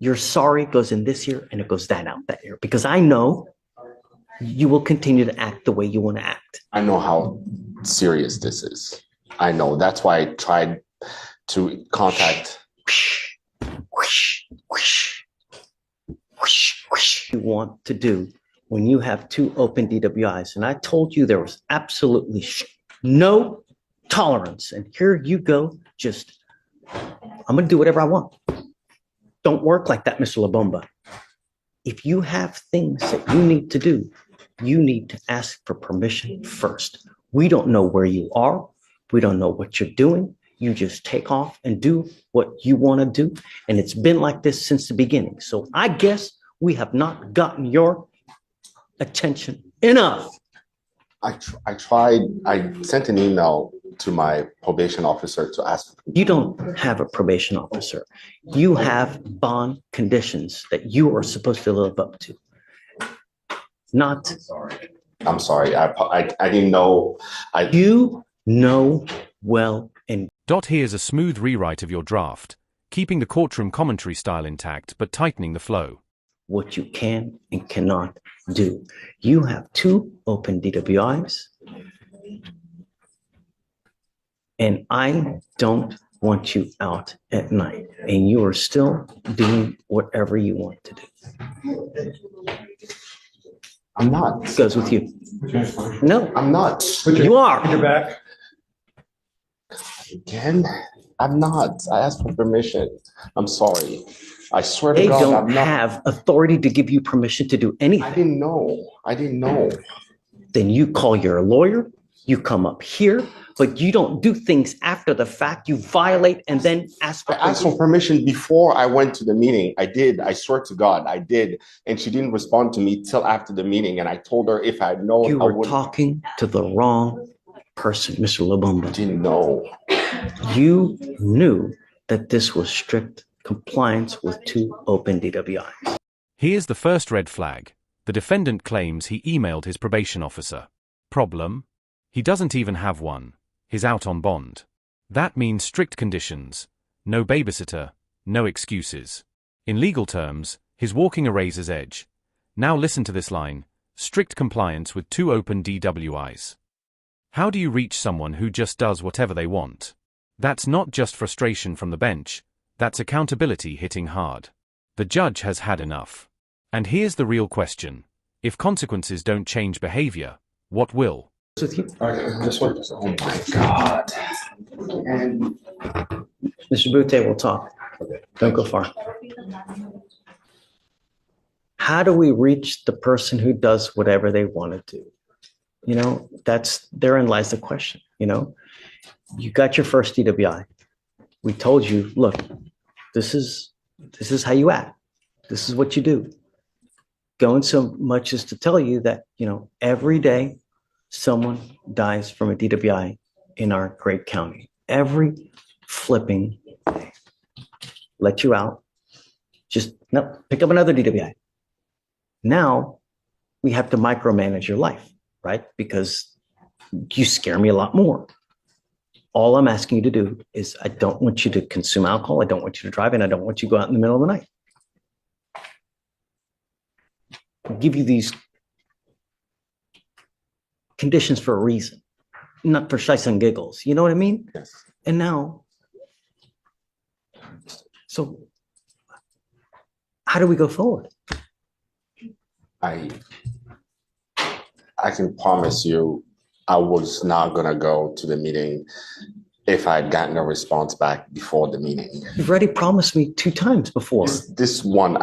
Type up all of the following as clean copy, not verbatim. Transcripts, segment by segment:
Your sorry goes in this ear and it goes that ear because I know you will continue to act the way you want to act. I know how serious this is. I know. That's why I tried to contact. You want to do when you have two open DWIs. And I told you there was absolutely no tolerance. And here you go. Just, I'm going to do whatever I want. Don't work like that, Mr. LaBomba. If you have things that you need to do, you need to ask for permission first. We don't know where you are. We don't know what you're doing. You just take off and do what you want to do. And it's been like this since the beginning. So I guess we have not gotten your attention enough. I tried. I sent an email to my probation officer to ask. You don't have a probation officer. You have bond conditions that you are supposed to live up to. Not. I'm sorry. I didn't know. You know well and. Here's a smooth rewrite of your draft, keeping the courtroom commentary style intact but tightening the flow. What you can and cannot do. You have two open DWIs, and I don't want you out at night, and you are still doing whatever you want to do. I'm not. It goes with you. No, I'm not. You are. Put your back. Again, I'm not. I asked for permission. I'm sorry. I swear to They God, don't I'm not. have authority to give you permission to do anything. I didn't know. I didn't know. Then you call your lawyer, you come up here, but you don't do things after the fact. You violate and then ask for I asked for permission before I went to the meeting. I did. I swear to God, I did. And she didn't respond to me till after the meeting. And I told her if I had known, You I were would. talking to the wrong person, Mr. Labumba. Didn't know. You knew that this was strict compliance with two open DWIs. Here's the first red flag. The defendant claims he emailed his probation officer. Problem? He doesn't even have one. He's out on bond. That means strict conditions. No babysitter, no excuses. In legal terms, he's walking a razor's edge. Now listen to this line. Strict compliance with two open DWIs. How do you reach someone who just does whatever they want? That's not just frustration from the bench. That's accountability hitting hard. The judge has had enough. And here's the real question. If consequences don't change behavior, what will? With you, This one. Oh my God. And Mr. Butte, we'll talk. Don't go far. How do we reach the person who does whatever they want to do? You know, therein lies the question. You know, you got your first DWI. We told you, look, this is how you act. This is what you do. Going so much as to tell you that, you know, every day someone dies from a DWI in our great county. Every flipping day. Let you out. Just no, pick up another DWI. Now we have to micromanage your life, right? Because you scare me a lot more. All I'm asking you to do is I don't want you to consume alcohol. I don't want you to drive, and I don't want you to go out in the middle of the night. I'll give you these conditions for a reason, not for shice and giggles. You know what I mean? yes. And now, so how do we go forward? I can promise you I was not gonna go to the meeting if I had gotten a response back before the meeting. You've already promised me 2 times before. This one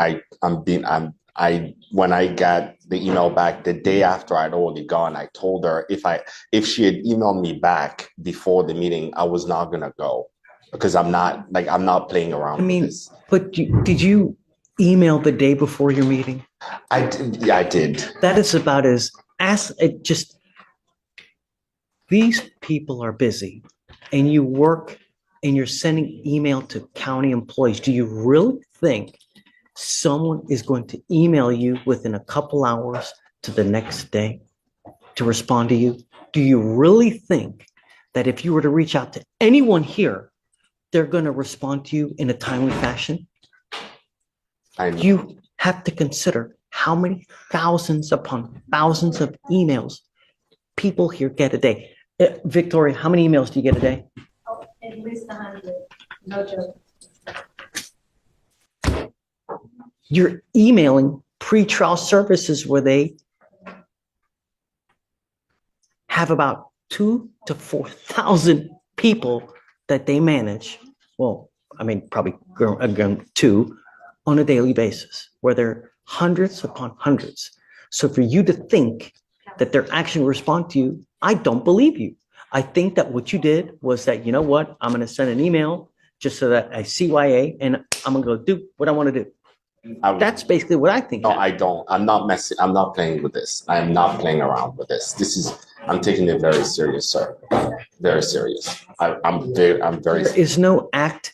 when I got the email back the day after I'd already gone, I told her if she had emailed me back before the meeting, I was not gonna go because I'm not playing around. I mean, with this. but did you email the day before your meeting? I did. Yeah, I did. That is about as just these people are busy and you work and you're sending email to county employees. Do you really think someone is going to email you within a couple hours to the next day to respond to you? Do you really think that if you were to reach out to anyone here, they're going to respond to you in a timely fashion? I know. You have to consider how many thousands upon thousands of emails people here get a day. Victoria, how many emails do you get a day? Oh, at least 100. No joke. You're emailing pretrial services where they have about 2,000 to 4,000 people that they manage. Well, I mean, probably two on a daily basis, where they're hundreds upon hundreds. So for you to think that they're actually respond to you, I don't believe you. I think that what you did was that, you know what, I'm going to send an email just so that I CYA and I'm going to go do what I want to do. That's basically what I think. No, I don't. I'm not messing. I'm not playing with this. I am not playing around with this. I'm taking it very serious, sir. Very serious. I'm very. There is no act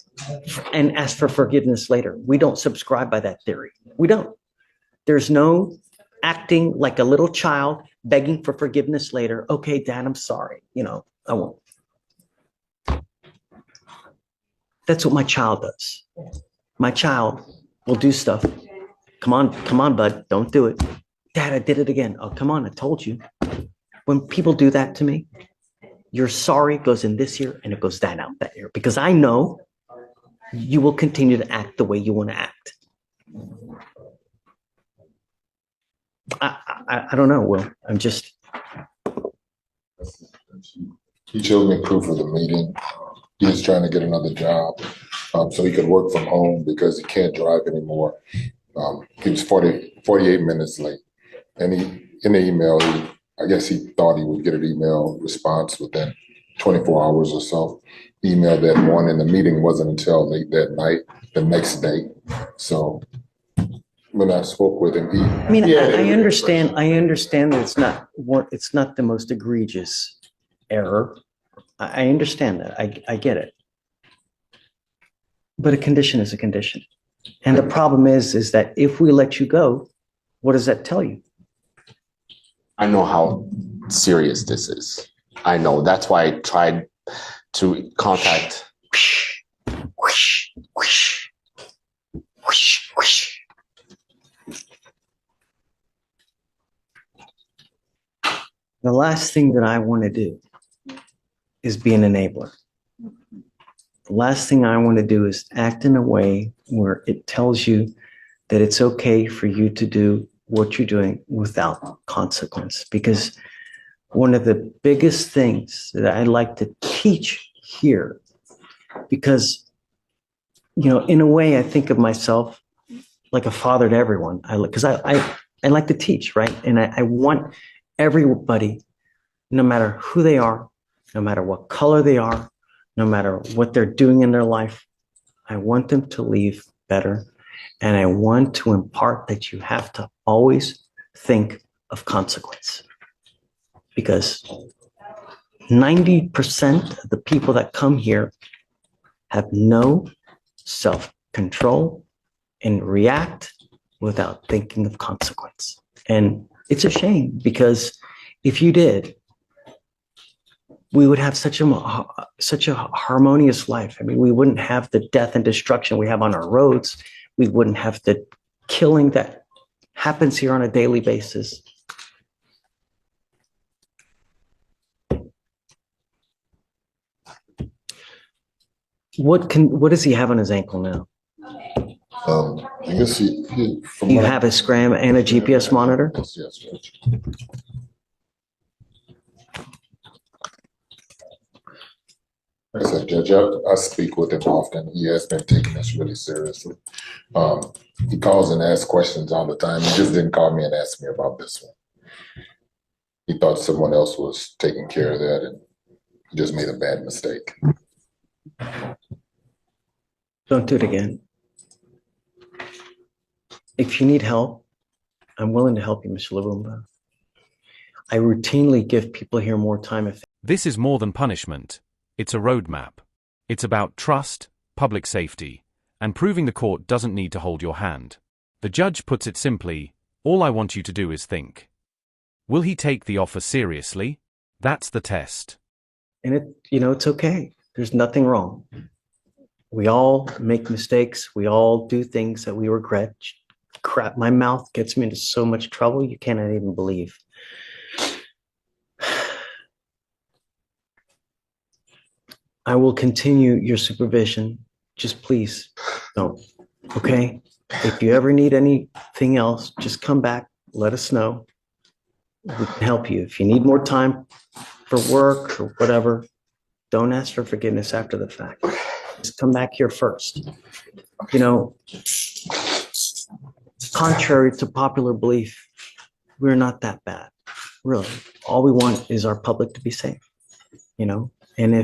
and ask for forgiveness later. We don't subscribe by that theory. We don't. There's no acting like a little child begging for forgiveness later. Okay, Dad, I'm sorry. I won't. That's what my child does. My child will do stuff. Come on, bud. Don't do it. Dad, I did it again. Oh, come on. I told you. When people do that to me, your sorry goes in this ear and it goes that out that ear, because I know you will continue to act the way you want to act. I don't know, Will. I'm just. He showed me proof of the meeting. He was trying to get another job so he could work from home because he can't drive anymore. He was 48 minutes late. And in the email, I guess he thought he would get an email response within 24 hours or so. Email that morning, the meeting wasn't until late that night, the next day. So when I spoke with him, I understand that it's not the most egregious error. I understand that. I get it. But a condition is a condition. And the problem is that if we let you go, what does that tell you? I know how serious this is. I know. That's why I tried to contact. The last thing that I want to do is be an enabler. The last thing I want to do is act in a way where it tells you that it's okay for you to do what you're doing without consequence. Because one of the biggest things that I like to teach here, because, in a way, I think of myself like a father to everyone. I like to teach, right? And I want everybody, no matter who they are, no matter what color they are, no matter what they're doing in their life, I want them to leave better. And I want to impart that you have to always think of consequence. Because 90% of the people that come here have no self-control and react without thinking of consequence. And it's a shame, because if you did, we would have such a harmonious life. I mean, we wouldn't have the death and destruction we have on our roads. We wouldn't have the killing that happens here on a daily basis. What does he have on his ankle now? I guess You have a scram and a GPS monitor? Yes, Judge. Like I said, Judge, I speak with him often. He has been taking this really seriously. He calls and asks questions all the time. He just didn't call me and ask me about this one. He thought someone else was taking care of that, and he just made a bad mistake. Don't do it again. If you need help, I'm willing to help you, Mr. Labumba. I routinely give people here more time if This is more than punishment. It's a roadmap. It's about trust, public safety, and proving the court doesn't need to hold your hand. The judge puts it simply, all I want you to do is think. Will he take the offer seriously? That's the test. And it's okay. There's nothing wrong. We all make mistakes. We all do things that we regret. Crap, my mouth gets me into so much trouble you cannot even believe. I will continue your supervision. Just please don't. Okay? If you ever need anything else, just come back. Let us know. We can help you. If you need more time for work or whatever, don't ask for forgiveness after the fact. Just come back here first. You know, contrary to popular belief, we're not that bad, really. All we want is our public to be safe, you know? And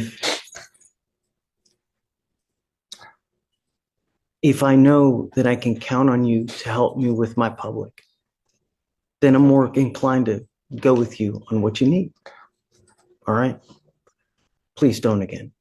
if I know that I can count on you to help me with my public, then I'm more inclined to go with you on what you need. All right? Please don't again.